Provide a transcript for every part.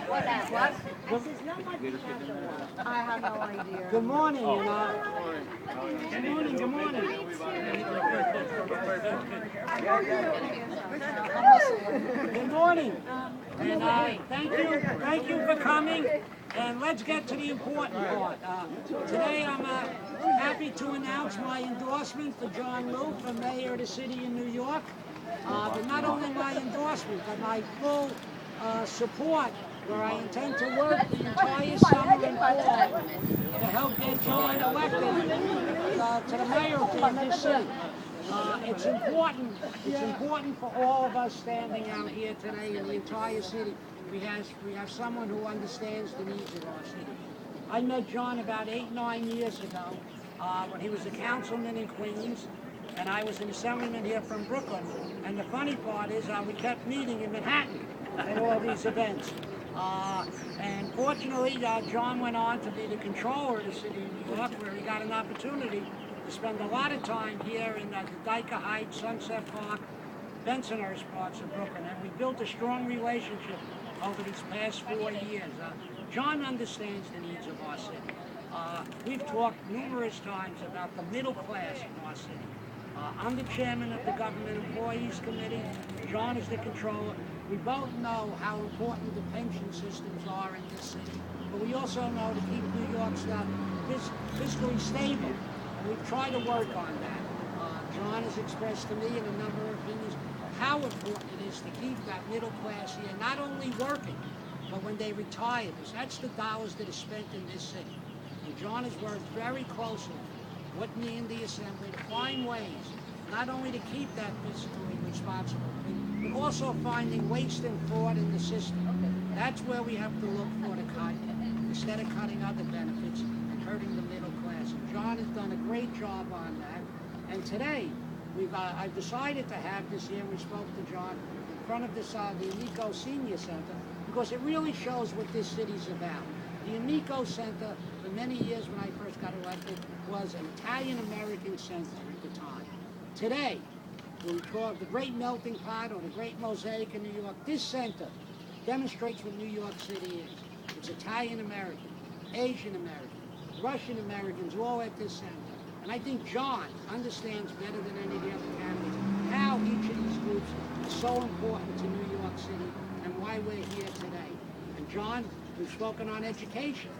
What? I have no idea. Good morning, Good morning, good morning. Good morning. And thank you for coming. And let's get to the important part. Today I'm happy to announce my endorsement for John Liu for mayor of the city of New York. But not only my endorsement, but my full support, where I intend to work the entire summer and fall to help get John elected to the mayoralty of this city. It's important for all of us standing out here today in the entire city. We have someone who understands the needs of our city. I met John about 8-9 years ago when he was a councilman in Queens, and I was an assemblyman here from Brooklyn. And the funny part is we kept meeting in Manhattan at all these events. And fortunately, John went on to be the controller of the city of New York, where he got an opportunity to spend a lot of time here in the Dyker Heights, Sunset Park, Bensonhurst parts of Brooklyn. And we built a strong relationship over these past 4 years. John understands the needs of our city. We've talked numerous times about the middle class in our city. I'm the chairman of the Government Employees Committee. John is the controller. We both know how important the pension systems are in this city, but we also know to keep New York fiscally stable, and we've tried to work on that. John has expressed to me in a number of opinions how important it is to keep that middle class here, not only working, but when they retire, because that's the dollars that are spent in this city. And John has worked very closely with me in the Assembly to find ways not only to keep that fiscally responsible, but also finding waste and fraud in the system. That's where we have to look for the cut, instead of cutting other benefits and hurting the middle class. And John has done a great job on that. And today, I've decided to have this here. We spoke to John in front of this, the Amico Senior Center, because it really shows what this city's about. The Amico Center, for many years when I first got elected, was an Italian-American center at the time. Today, when we call it the Great Melting Pot or the Great Mosaic in New York, this center demonstrates what New York City is. It's Italian-American, Asian-American, Russian-Americans, all at this center. And I think John understands better than any of the other candidates how each of these groups is so important to New York City and why we're here today. And John, we've spoken on education.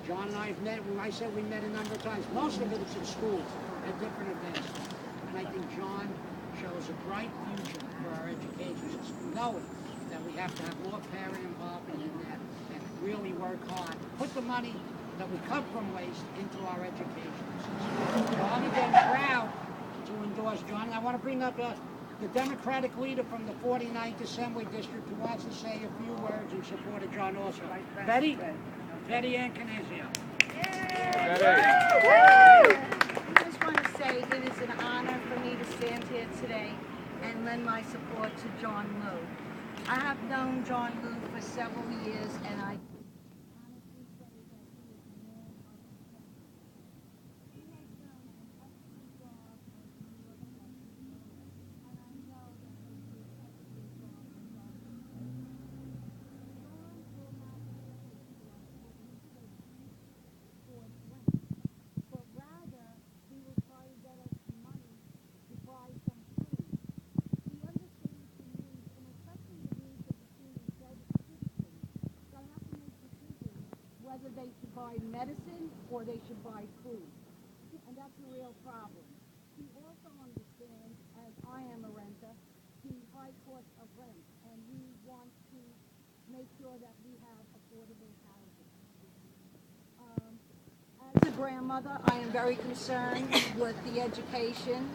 John and I have met, when I said we met a number of times, most of it is in schools at different events. And I think John shows a bright future for our education system, knowing that we have to have more parent involvement in that and really work hard. Put the money that we cut from waste into our education system. So I'm again proud to endorse John. And I want to bring up the Democratic leader from the 49th Assembly District who wants to say a few words in support of John also. Betty? Betty Ancanizio. I just want to say it is an honor for me to stand here today and lend my support to John Liu. I have known John Liu for several years, and I whether they should buy medicine or they should buy food. And that's a real problem. He also understands, as I am a renter, the high cost of rent, and we want to make sure that we have affordable housing. As a grandmother, I am very concerned with the education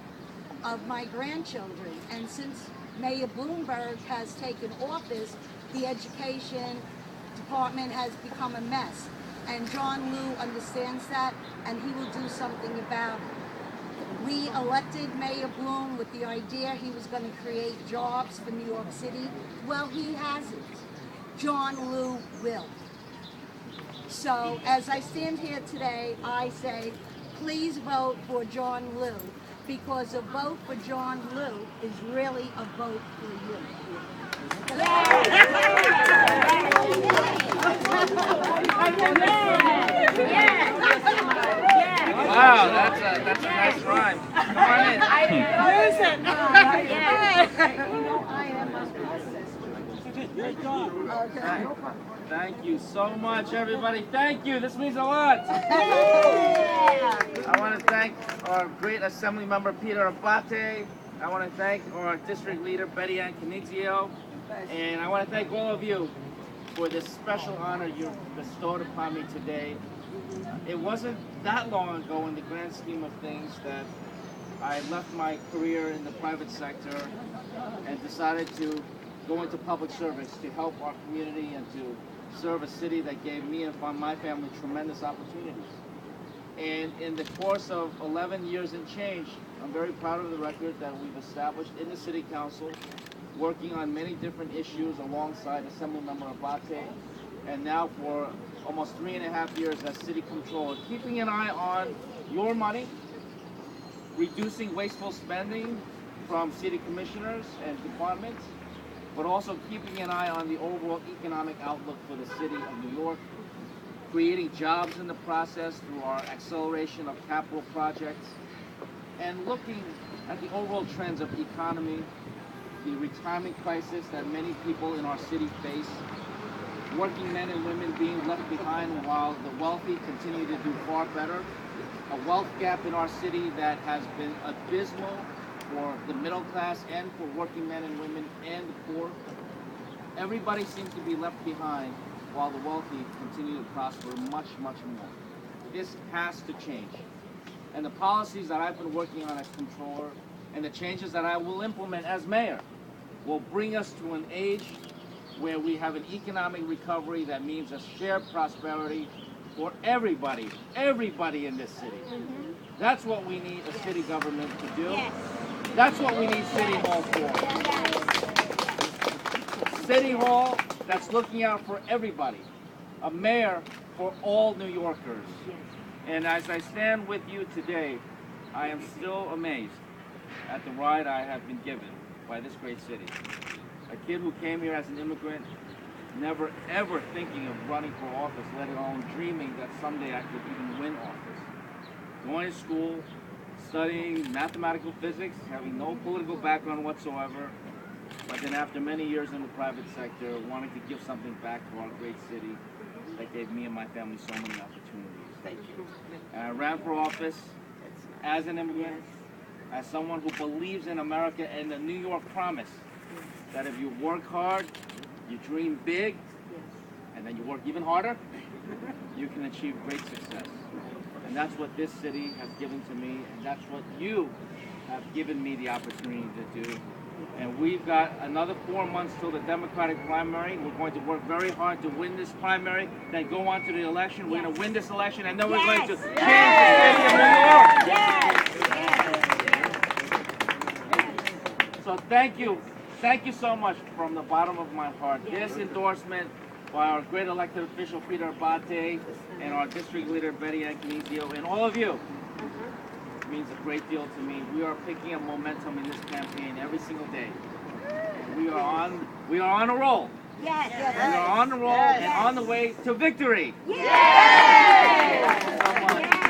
of my grandchildren, and since Mayor Bloomberg has taken office, the education department has become a mess, and John Liu understands that, and he will do something about it. We elected Mayor Bloom with the idea he was going to create jobs for New York City. Well, he hasn't. John Liu will. So as I stand here today, I say, please vote for John Liu because a vote for John Liu is really a vote for you. Wow, that's a nice rhyme. Come on in. Thank you so much, everybody. Thank you. This means a lot. I want to thank our great Assembly Member Peter Abbate. I want to thank our District Leader Betty Ann Canizio. And I want to thank all of you for this special honor you bestowed upon me today. It wasn't that long ago in the grand scheme of things that I left my career in the private sector and decided to go into public service to help our community and to serve a city that gave me and my family tremendous opportunities. And in the course of 11 years and change, I'm very proud of the record that we've established in the City Council, working on many different issues alongside Assemblymember Abbate, and now for almost 3.5 years as City Controller, keeping an eye on your money, reducing wasteful spending from City Commissioners and departments, but also keeping an eye on the overall economic outlook for the City of New York, creating jobs in the process through our acceleration of capital projects, and looking at the overall trends of the economy, the retirement crisis that many people in our city face, working men and women being left behind while the wealthy continue to do far better, a wealth gap in our city that has been abysmal for the middle class and for working men and women and the poor. Everybody seems to be left behind while the wealthy continue to prosper much, much more. This has to change. And the policies that I've been working on as controller and the changes that I will implement as mayor will bring us to an age where we have an economic recovery that means a shared prosperity for everybody in this city. That's what we need a city government to do. That's what we need City Hall for. City Hall that's looking out for everybody. A mayor for all New Yorkers. And as I stand with you today, I am still amazed at the ride I have been given by this great city. A kid who came here as an immigrant, never ever thinking of running for office, let alone dreaming that someday I could even win office. Going to school, studying mathematical physics, having no political background whatsoever, but then after many years in the private sector, wanting to give something back to our great city that gave me and my family so many opportunities. Thank you. And I ran for office as an immigrant, as someone who believes in America and the New York promise that if you work hard, you dream big, and then you work even harder, you can achieve great success. And that's what this city has given to me, and that's what you have given me the opportunity to do. And we've got another 4 months till the Democratic primary. We're going to work very hard to win this primary, then go on to the election. We're going to win this election, and then we're going to change the city of New York. So thank you. Thank you so much from the bottom of my heart. This endorsement by our great elected official, Peter Abbate, and our district leader, Betty Ann Canizio, and all of you, means a great deal to me. We are picking up momentum in this campaign every single day. We are on a roll. Yes. We are on the roll and on the way to victory. Yes. Thank you so much.